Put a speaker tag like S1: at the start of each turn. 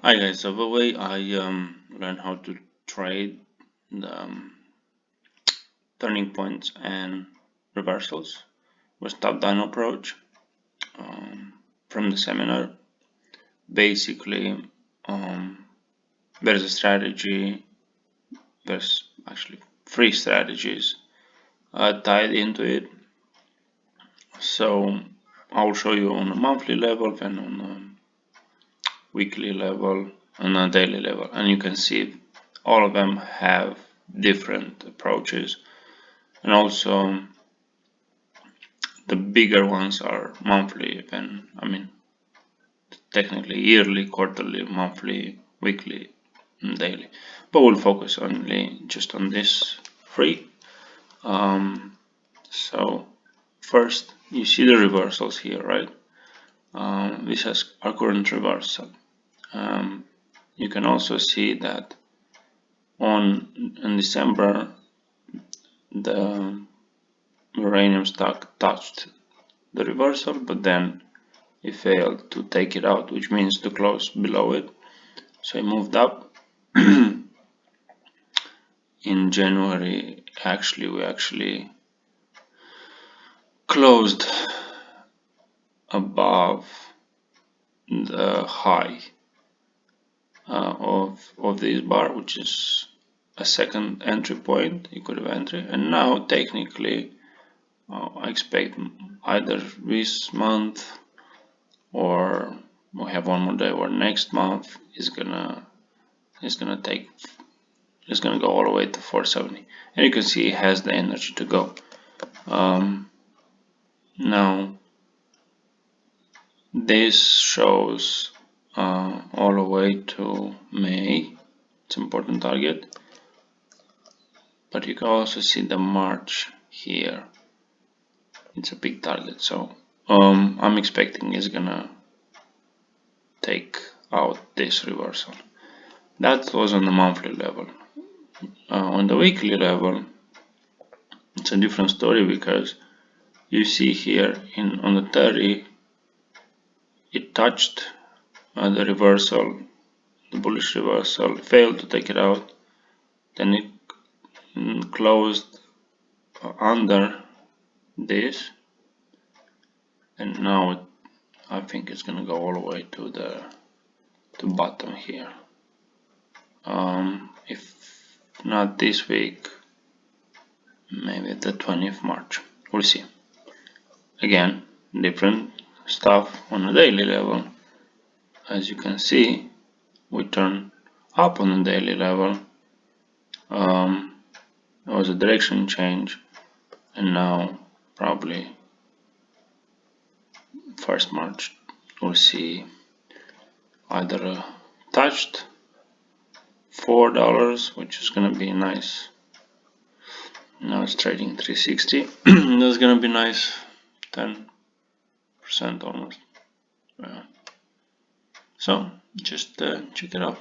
S1: Hi guys, so the way I learned how to trade the turning points and reversals was top-down approach from the seminar. Basically, um, there's a strategy, there's actually three strategies tied into it. So I'll show you on a monthly level, then on a weekly level, and a daily level, and you can see all of them have different approaches. And also the bigger ones are monthly, then technically yearly, quarterly, monthly, weekly, and daily. But we'll focus only just on this three. So first you see the reversals here, right? This has our current reversal. You can also see that in December the uranium stock touched the reversal, but then he failed to take it out, which means to close below it. So he moved up. In January, we actually closed above the high of this bar, which is a second entry point, equity entry, and now technically I expect either this month or we have one more day, or next month is gonna go all the way to 470, and you can see it has the energy to go. Now this shows all the way to May. It's an important target, but you can also see the March here. It's a big target, so I'm expecting it's gonna take out this reversal. That was on the monthly level. On the weekly level, it's a different story, because you see here on the 30 it touched the reversal, the bullish reversal, failed to take it out, then it closed under this, and now I think it's gonna go all the way to the bottom here. If not this week, maybe the 20th March, we'll see. Again, different stuff on a daily level. As you can see, we turn up on the daily level. There was a direction change, and now probably 1st March we'll see either touched $4, which is gonna be nice. Now it's trading 360. That's gonna be nice, 10% almost. So just check it out.